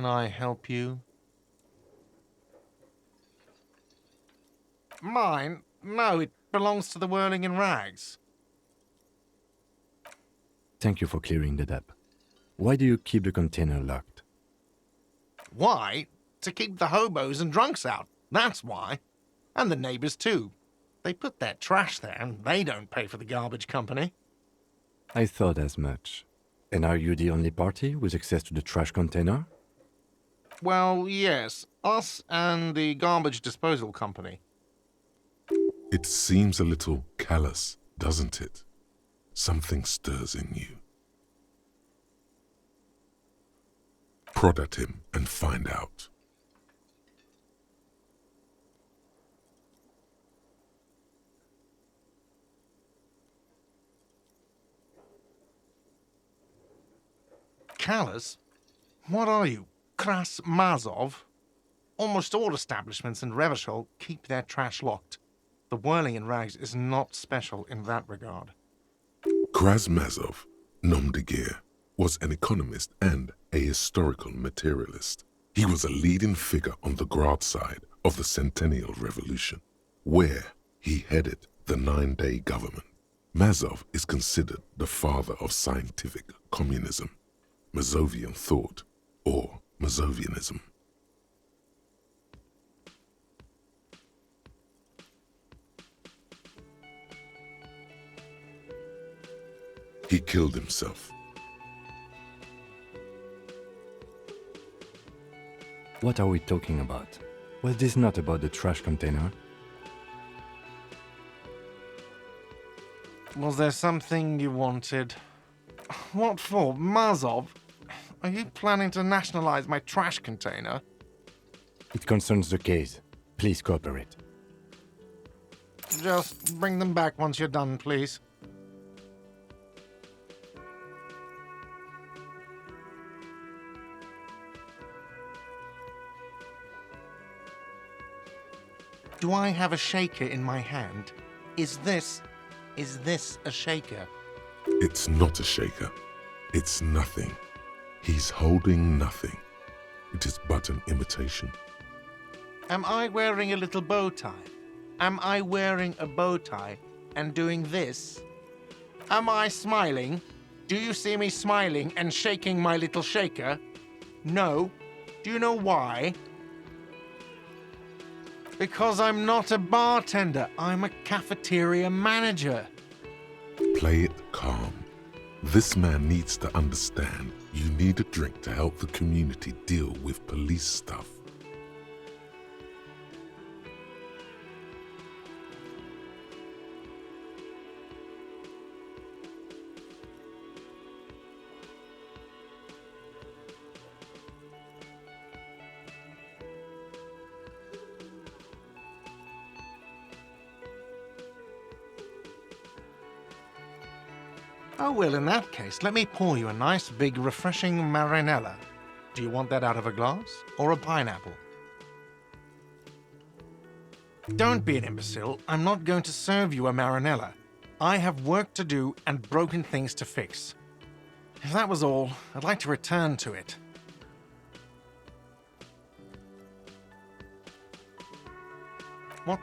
can I help you? Mine? No, it belongs to the Whirling in Rags. Thank you for clearing that up. Why do you keep the container locked? Why? To keep the hobos and drunks out. That's why. And the neighbors too. They put their trash there and they don't pay for the garbage company. I thought as much. And are you the only party with access to the trash container? Well, yes. Us and the garbage disposal company. It seems a little callous, doesn't it? Something stirs in you. Prod at him and find out. Callous? What are you? Kras Mazov? Almost all establishments in Revachol keep their trash locked. The Whirling in Rags is not special in that regard. Krasmazov, nom de guerre, was an economist and a historical materialist. He was a leading figure on the Grad side of the Centennial Revolution, where he headed the 9-day government. Mazov is considered the father of scientific communism, Mazovian thought, or Mazovianism. He killed himself. What are we talking about? Was this not about the trash container? Was there something you wanted? What for? Mazov? Are you planning to nationalize my trash container? It concerns the case. Please cooperate. Just bring them back once you're done, please. Do I have a shaker in my hand? Is this a shaker? It's not a shaker. It's nothing. He's holding nothing. It is but an imitation. Am I wearing a little bow tie? Am I wearing a bow tie and doing this? Am I smiling? Do you see me smiling and shaking my little shaker? No. Do you know why? Because I'm not a bartender. I'm a cafeteria manager. Play it calm. This man needs to understand you need a drink to help the community deal with police stuff. Oh, well, in that case, let me pour you a nice, big, refreshing marinella. Do you want that out of a glass or a pineapple? Don't be an imbecile. I'm not going to serve you a marinella. I have work to do and broken things to fix. If that was all, I'd like to return to it. What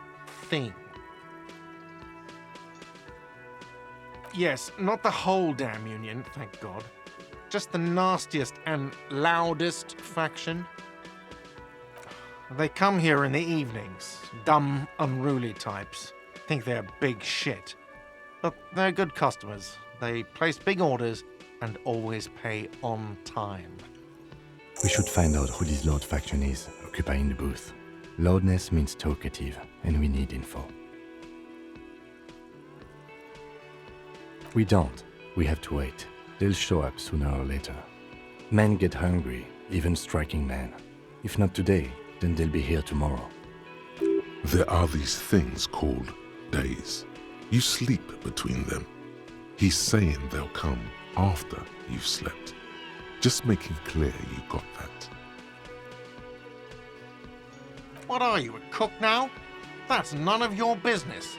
thing? Yes, not the whole damn union, thank God. Just the nastiest and loudest faction. They come here in the evenings. Dumb, unruly types. Think they're big shit. But they're good customers. They place big orders and always pay on time. We should find out who this Lord faction is, occupying the booth. Loudness means talkative, and we need info. We don't. We have to wait. They'll show up sooner or later. Men get hungry, even striking men. If not today, then they'll be here tomorrow. There are these things called days. You sleep between them. He's saying they'll come after you've slept. Just making clear you got that. What are you, a cook now? That's none of your business.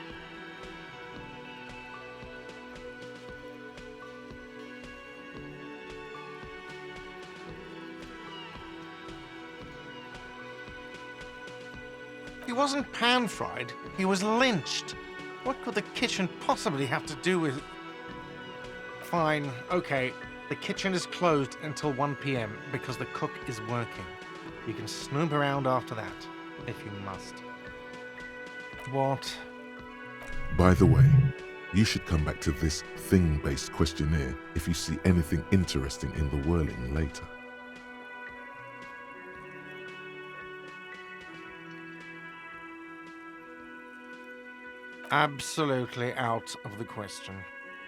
He wasn't pan-fried, he was lynched. What could the kitchen possibly have to do with... Fine, okay. The kitchen is closed until 1 p.m. because the cook is working. You can snoop around after that, if you must. What? By the way, you should come back to this thing-based questionnaire if you see anything interesting in the whirling later. Absolutely out of the question.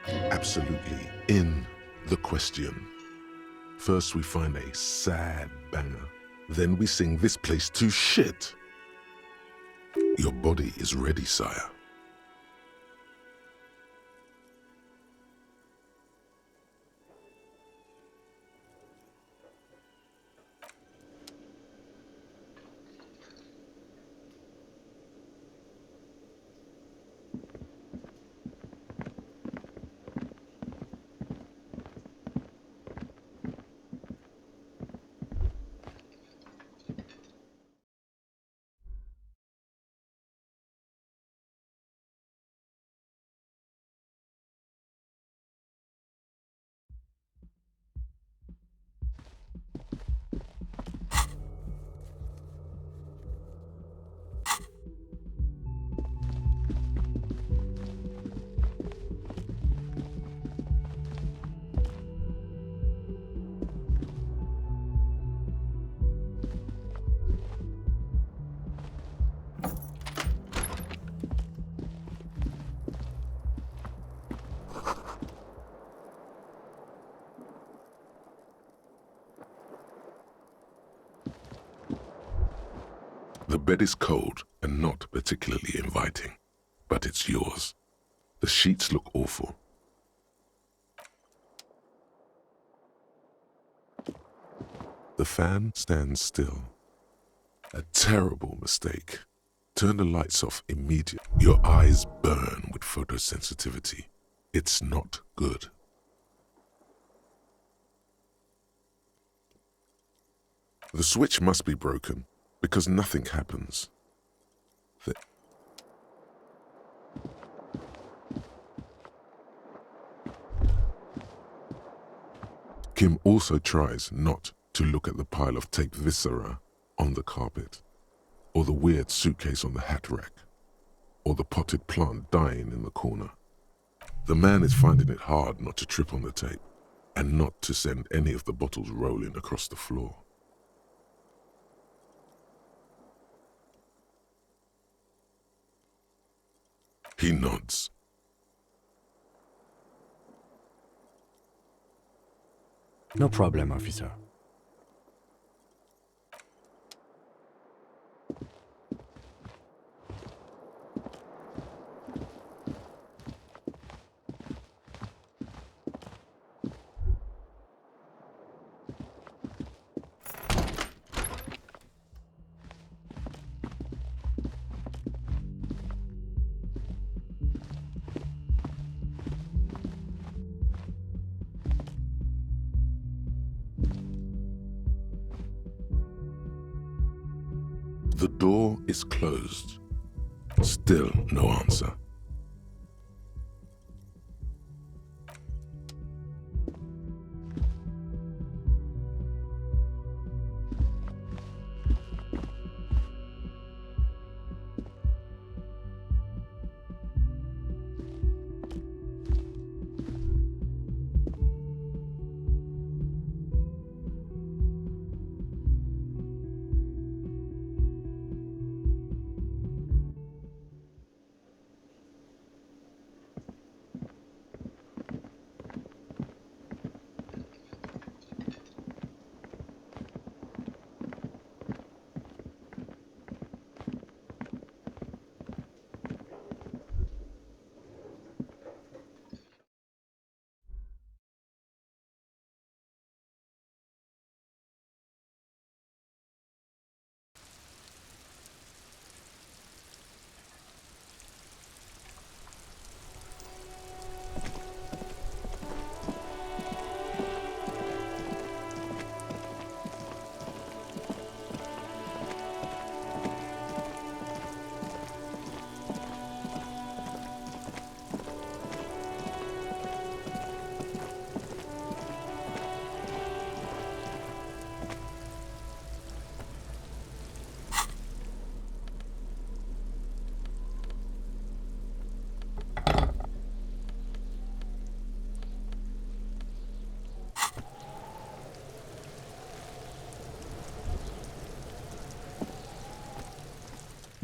Absolutely in the question. First we find a sad banger. Then we sing this place to shit. Your body is ready, sire. The bed is cold and not particularly inviting, but it's yours. The sheets look awful. The fan stands still. A terrible mistake. Turn the lights off immediately. Your eyes burn with photosensitivity. It's not good. The switch must be broken because nothing happens. Kim also tries not to look at the pile of taped viscera on the carpet, or the weird suitcase on the hat rack, or the potted plant dying in the corner. The man is finding it hard not to trip on the tape, and not to send any of the bottles rolling across the floor. He nods. No problem, officer. The door is closed. Still no answer.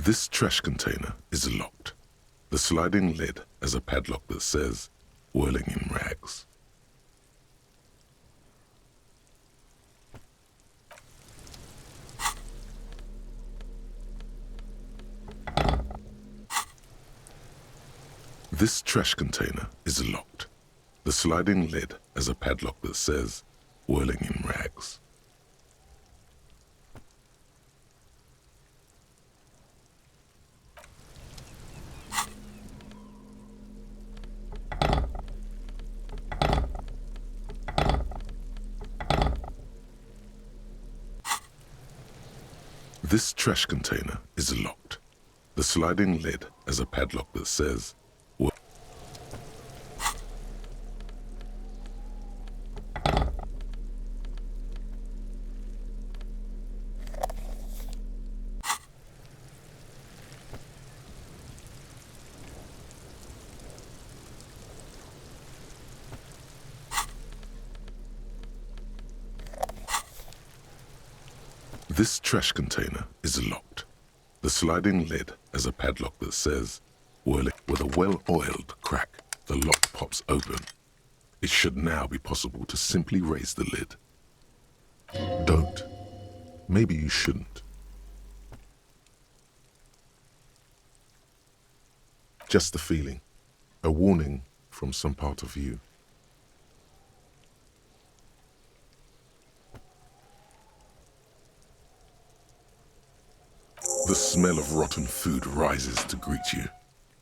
This trash container is locked. The sliding lid has a padlock that says, whirling in rags. This trash container is locked. The sliding lid has a padlock that says, whirling in rags. This trash container is locked. The sliding lid has a padlock that says, This trash container is locked. The sliding lid has a padlock that says, whirling. With a well-oiled crack, the lock pops open. It should now be possible to simply raise the lid. Don't. Maybe you shouldn't. Just a feeling. A warning from some part of you. The smell of rotten food rises to greet you.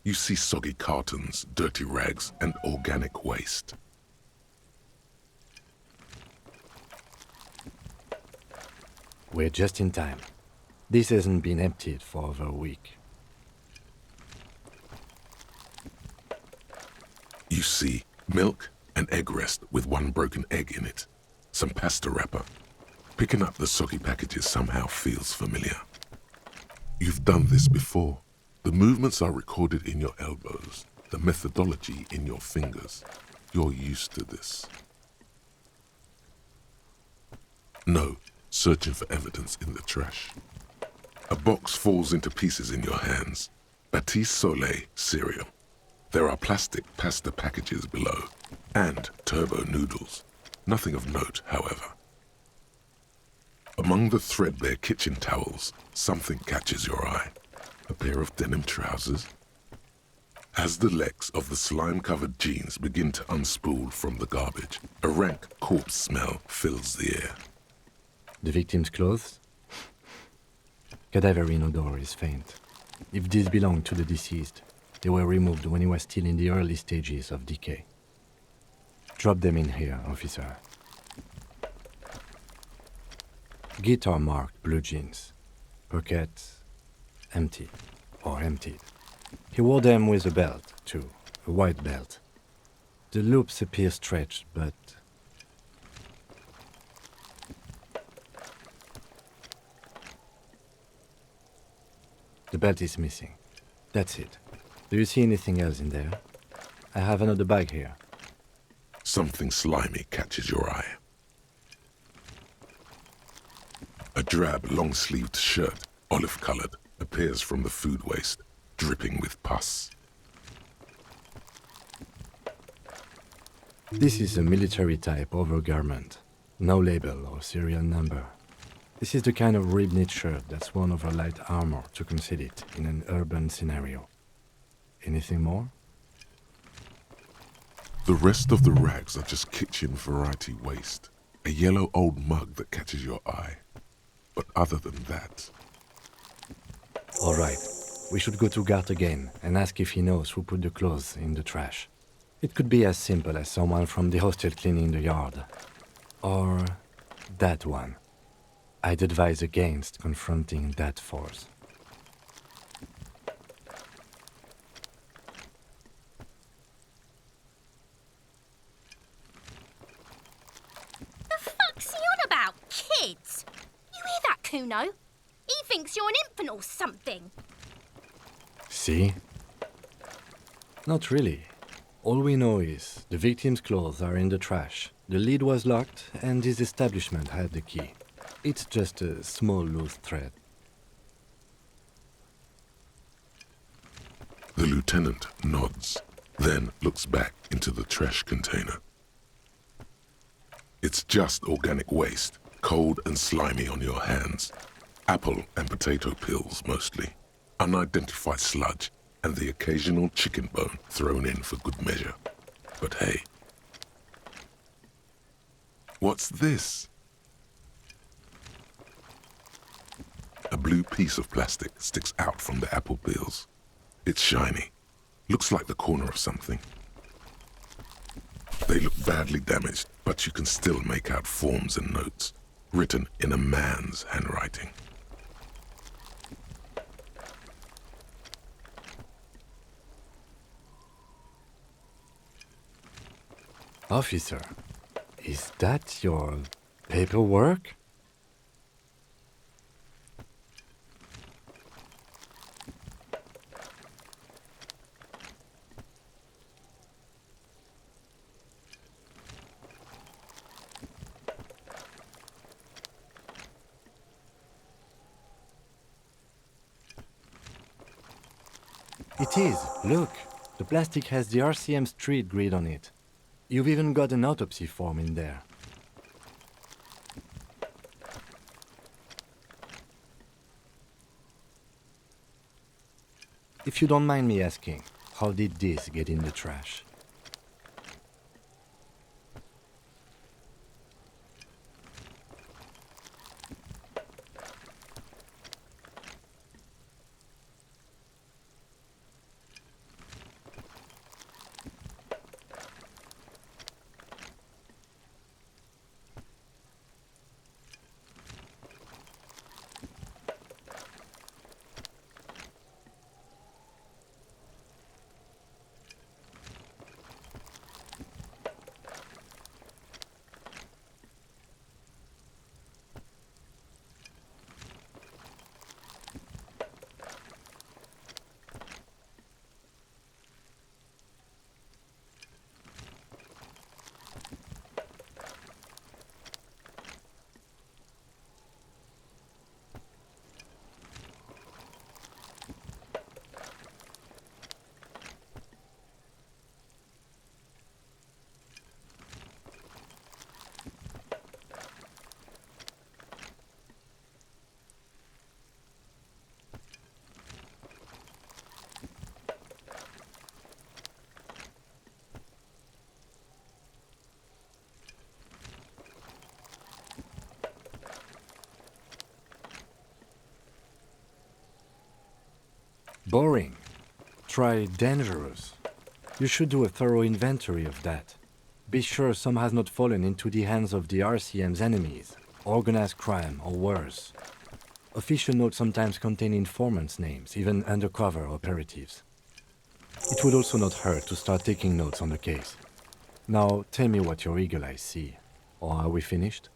You see soggy cartons, dirty rags, and organic waste. We're just in time. This hasn't been emptied for over a week. You see milk and egg rest with one broken egg in it. Some pasta wrapper. Picking up the soggy packages somehow feels familiar. You've done this before. The movements are recorded in your elbows, the methodology in your fingers. You're used to this. No, searching for evidence in the trash. A box falls into pieces in your hands. Batiste Soleil cereal. There are plastic pasta packages below, and turbo noodles. Nothing of note, however. Among the threadbare kitchen towels, something catches your eye. A pair of denim trousers. As the legs of the slime-covered jeans begin to unspool from the garbage, a rank corpse smell fills the air. The victim's clothes? Cadaverine odor is faint. If these belong to the deceased, they were removed when he was still in the early stages of decay. Drop them in here, officer. Guitar marked blue jeans. Pockets empty or emptied. He wore them with a belt, too, a white belt. The loops appear stretched, but the belt is missing. That's it. Do you see anything else in there? I have another bag here. Something slimy catches your eye. A drab, long-sleeved shirt, olive-colored, appears from the food waste, dripping with pus. This is a military-type overgarment. No label or serial number. This is the kind of rib-knit shirt that's worn over light armor to conceal it in an urban scenario. Anything more? The rest of the rags are just kitchen variety waste. A yellow old mug that catches your eye. But other than that... All right. We should go to Gart again and ask if he knows who put the clothes in the trash. It could be as simple as someone from the hostel cleaning the yard. Or that one. I'd advise against confronting that force. The fuck's he on about, kids? You hear that, Kuno? He thinks you're an infant or something. See? Not really. All we know is the victim's clothes are in the trash, the lid was locked, and his establishment had the key. It's just a small loose thread. The lieutenant nods, then looks back into the trash container. It's just organic waste, cold and slimy on your hands. Apple and potato peels mostly, unidentified sludge, and the occasional chicken bone thrown in for good measure. But hey, what's this? A blue piece of plastic sticks out from the apple peels. It's shiny, looks like the corner of something. They look badly damaged, but you can still make out forms and notes, written in a man's handwriting. Officer, is that your paperwork? It is. Look, the plastic has the RCM street grid on it. You've even got an autopsy form in there. If you don't mind me asking, how did this get in the trash? Boring. Try dangerous. You should do a thorough inventory of that. Be sure some has not fallen into the hands of the RCM's enemies, organized crime or worse. Official notes sometimes contain informants' names, even undercover operatives. It would also not hurt to start taking notes on the case. Now, tell me what your eagle eyes see. Or are we finished?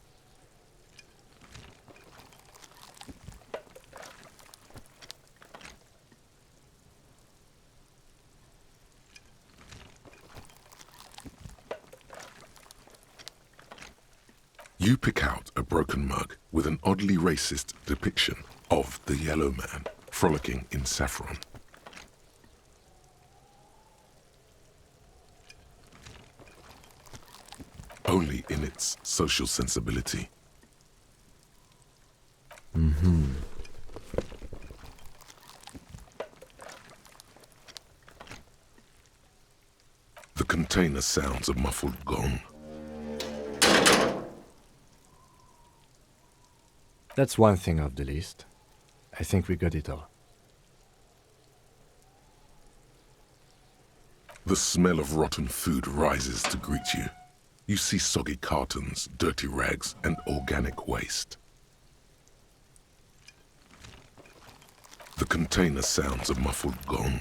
You pick out a broken mug with an oddly racist depiction of the yellow man frolicking in saffron. Only in its social sensibility. The container sounds a muffled gong. That's one thing off the list. I think we got it all. The smell of rotten food rises to greet you. You see soggy cartons, dirty rags, and organic waste. The container sounds a muffled gong.